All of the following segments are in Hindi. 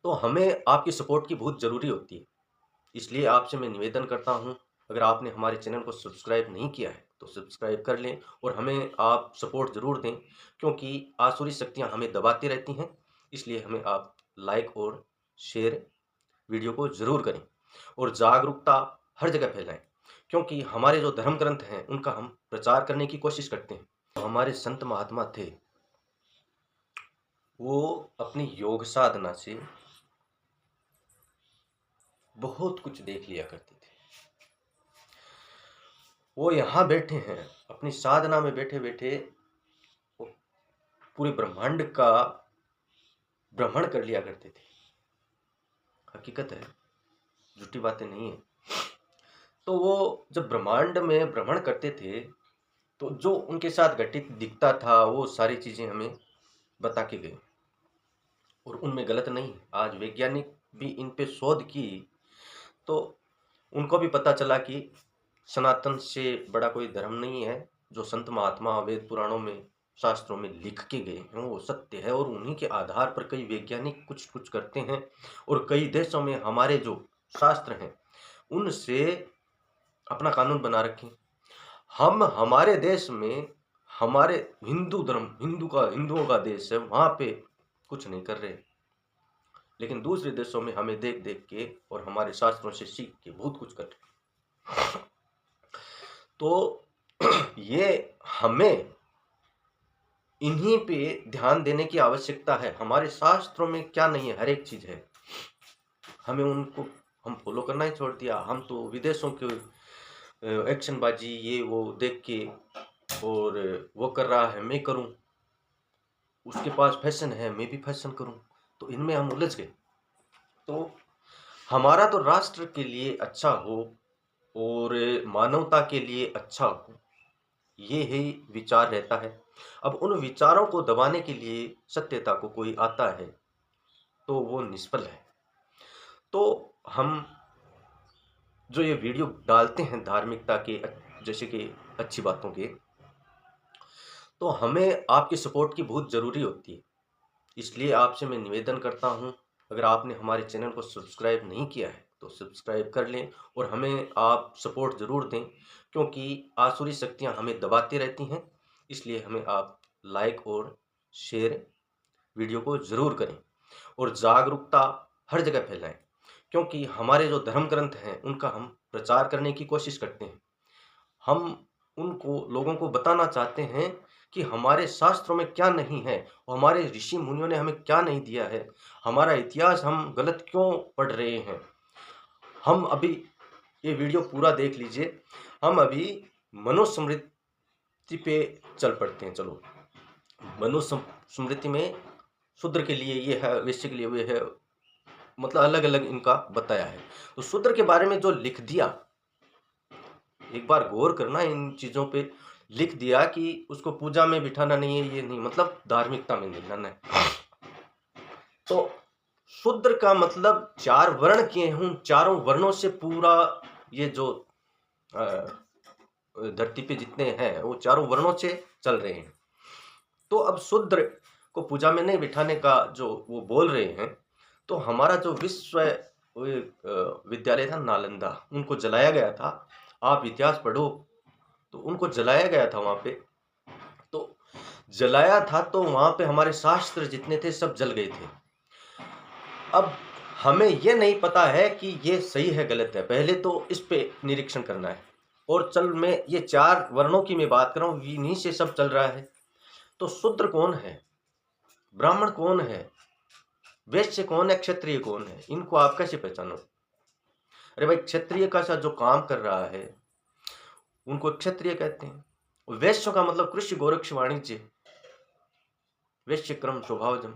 तो हमें आपकी सपोर्ट की बहुत ज़रूरी होती है। इसलिए आपसे मैं निवेदन करता हूँ, अगर आपने हमारे चैनल को सब्सक्राइब नहीं किया है, तो सब्सक्राइब कर लें और हमें आप सपोर्ट ज़रूर दें, क्योंकि आसुरी शक्तियाँ हमें दबाती रहती हैं। इसलिए हमें आप लाइक और शेयर वीडियो को ज़रूर करें और जागरूकता हर जगह फैलाएँ, क्योंकि हमारे जो धर्म ग्रंथ हैं, उनका हम प्रचार करने की कोशिश करते हैं। तो हमारे संत महात्मा थे, वो अपनी योग साधना से बहुत कुछ देख लिया करते थे। वो यहाँ बैठे हैं, अपनी साधना में बैठे-बैठे वो पूरे ब्रह्मांड का भ्रमण कर लिया करते थे। हकीकत है, झूठी बातें नहीं है। तो वो जब ब्रह्मांड में भ्रमण करते थे, तो जो उनके साथ घटित दिखता था, वो सारी चीज़ें हमें बता के गए और उनमें गलत नहीं है। आज वैज्ञानिक भी इन पे शोध की, तो उनको भी पता चला कि सनातन से बड़ा कोई धर्म नहीं है। जो संत महात्मा वेद पुराणों में, शास्त्रों में लिख के गए हैं, वो सत्य है और उन्हीं के आधार पर कई वैज्ञानिक कुछ-कुछ करते हैं और कई देशों में हमारे जो शास्त्र हैं, उनसे अपना कानून बना रखे हैं। हम हमारे देश में, हमारे हिंदू धर्म, हिंदुओं का देश है, वहाँ पे कुछ नहीं कर रहे। लेकिन दूसरे देशों में हमें देख-देख के और हमारे शास्त्रों से सीख के बहुत कुछ कर रहे। तो ये हमें इन्हीं पे ध्यान देने की आवश्यकता है। हमारे शास्त्रों में क्या नहीं है, हर एक चीज़ है। हमें उनको हम फॉलो करना ही छोड़ दिया। हम तो विदेशों के एक्शनबाजी ये वो देख के, और वो कर रहा है मैं करूं, उसके पास फैशन है मैं भी फैशन करूं, तो इनमें हम उलझ गए। तो हमारा तो राष्ट्र के लिए अच्छा हो और मानवता के लिए अच्छा हो, ये ही विचार रहता है। अब उन विचारों को दबाने के लिए सत्यता को कोई आता है, तो वो निष्फल है। तो हम जो ये वीडियो डालते हैं धार्मिकता के, जैसे कि अच्छी बातों के, तो हमें आपकी सपोर्ट की बहुत ज़रूरी होती है। इसलिए आपसे मैं निवेदन करता हूँ, अगर आपने हमारे चैनल को सब्सक्राइब नहीं किया है, तो सब्सक्राइब कर लें और हमें आप सपोर्ट ज़रूर दें, क्योंकि आसुरी शक्तियाँ हमें दबाती रहती हैं। इसलिए हमें आप लाइक और शेयर वीडियो को ज़रूर करें और जागरूकता हर जगह फैलाएँ, क्योंकि हमारे जो धर्म ग्रंथ हैं, उनका हम प्रचार करने की कोशिश करते हैं। हम उनको लोगों को बताना चाहते हैं कि हमारे शास्त्रों में क्या नहीं है और हमारे ऋषि मुनियों ने हमें क्या नहीं दिया है। हमारा इतिहास हम गलत क्यों पढ़ रहे हैं। हम अभी ये वीडियो पूरा देख लीजिए। हम अभी मनुस्मृति पे चल पड़ते हैं। चलो, मनुस्मृति में शूद्र के लिए ये है, वैश्य के लिए वो है, मतलब अलग-अलग इनका बताया है। तो शूद्र के बारे में जो लिख दिया, एक बार गौर करना इन चीज़ों पे। लिख दिया कि उसको पूजा में बिठाना नहीं है, ये नहीं, मतलब धार्मिकता में नहीं लाना है। तो शूद्र का मतलब 4 वर्ण किए हैं, उन चारों वर्णों से पूरा ये जो धरती पे जितने हैं, वो चारों वर्णों से चल रहे हैं। तो अब शूद्र को पूजा में नहीं बिठाने का जो वो बोल रहे हैं, तो हमारा जो विश्व विद्यालय था नालंदा, उनको जलाया गया था। आप इतिहास पढ़ो, तो उनको जलाया गया था वहाँ पे। तो जलाया था तो वहाँ पे हमारे शास्त्र जितने थे सब जल गए थे। अब हमें ये नहीं पता है कि ये सही है गलत है, पहले तो इस पे निरीक्षण करना है। और चल मैं ये 4 वर्णों की मैं बात कर रहा हूँ, इन्हीं से सब चल रहा है। तो शूद्र कौन है? ब्राह्मण कौन है? वैश्य कौन है? क्षत्रिय कौन है? इनको आप कैसे पहचानो? अरे भाई, क्षत्रिय का सा जो काम कर रहा है, उनको क्षत्रिय कहते हैं। वैश्य का मतलब कृषि, गोरक्ष, वाणिज्य, वैश्य क्रम स्वभावजम।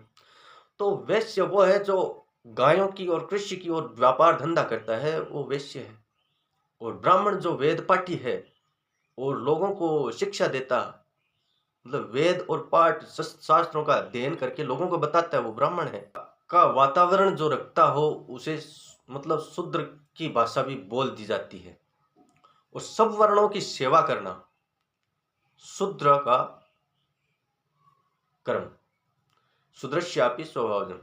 तो वैश्य वो है जो गायों की और कृषि की और व्यापार धंधा करता है, वो वैश्य है। और ब्राह्मण जो वेद पाठी है और लोगों को शिक्षा देता, मतलब वेद और पाठ शास्त्रों का अध्ययन करके लोगों को बताता है, वो ब्राह्मण है। का वातावरण जो रखता हो उसे मतलब शूद्र की भाषा भी बोल दी जाती है। और सब वर्णों की सेवा करना शूद्र का कर्म, शूद्रस्यापि स्वभावजम।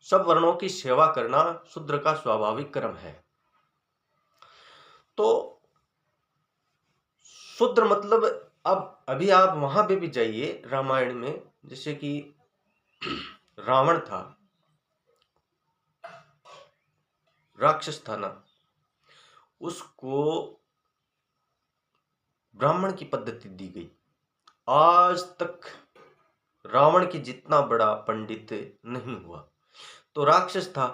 सब वर्णों की सेवा करना शूद्र का स्वाभाविक कर्म है। तो शूद्र मतलब, अब अभी आप वहां पे भी जाइए रामायण में, जैसे कि रावण था, राक्षस था ना, उसको ब्राह्मण की पद्धति दी गई। आज तक रावण की जितना बड़ा पंडित नहीं हुआ, तो राक्षस था।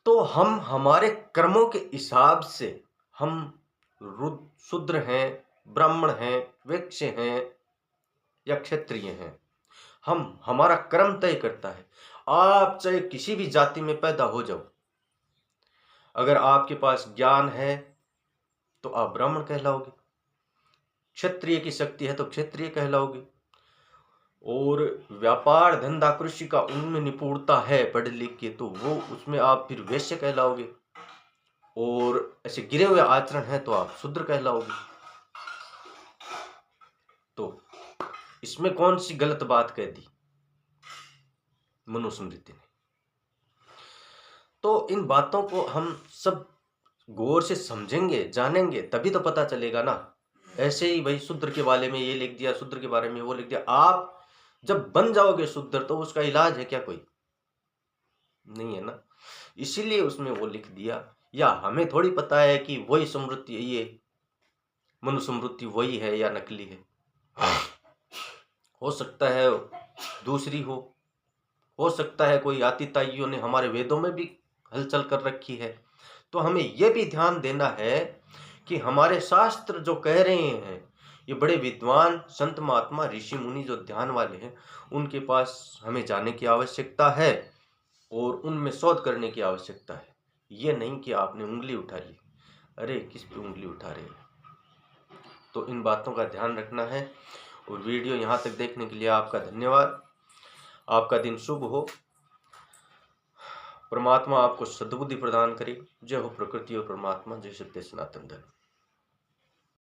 तो हम हमारे कर्मों के हिसाब से हम शूद्र हैं, ब्राह्मण हैं, वैश्य हैं या क्षत्रिय हैं, हम हमारा कर्म तय करता है। आप चाहे किसी भी जाति में पैदा हो जाओ, अगर आपके पास ज्ञान है तो आप ब्राह्मण कहलाओगे, क्षत्रिय की शक्ति है तो क्षत्रिय कहलाओगे, और व्यापार धंधा कृषि का उनमें निपुणता है पढ़ लिख के तो वो उसमें आप फिर वैश्य कहलाओगे, और ऐसे गिरे हुए आचरण है तो आप शूद्र कहलाओगे। तो इसमें कौन सी गलत बात कह दी मनुस्मृति ने? तो इन बातों को हम सब गौर से समझेंगे, जानेंगे, तभी तो पता चलेगा ना। ऐसे ही भाई शूद्र के बारे में ये लिख दिया, शूद्र के बारे में वो लिख दिया, आप जब बन जाओगे शूद्र तो उसका इलाज है क्या? कोई नहीं है ना। इसीलिए उसमें वो लिख दिया। या हमें थोड़ी पता है कि वही स्मृति, ये मनुस्मृति वही है या नकली है। हो सकता है दूसरी हो सकता है कोई आतिताइयों ने हमारे वेदों में भी हलचल कर रखी है। तो हमें यह भी ध्यान देना है कि हमारे शास्त्र जो कह रहे हैं, ये बड़े विद्वान संत महात्मा ऋषि मुनि जो ध्यान वाले हैं, उनके पास हमें जाने की आवश्यकता है और उनमें शोध करने की आवश्यकता है। ये नहीं कि आपने उंगली उठा ली, अरे किस पे उंगली उठा रहे हैं। तो इन बातों का ध्यान रखना है। और वीडियो यहाँ तक देखने के लिए आपका धन्यवाद। आपका दिन शुभ हो। परमात्मा आपको सद्बुद्धि प्रदान करे। जय हो प्रकृति और परमात्मा, जय सत्य सनातन धर्म।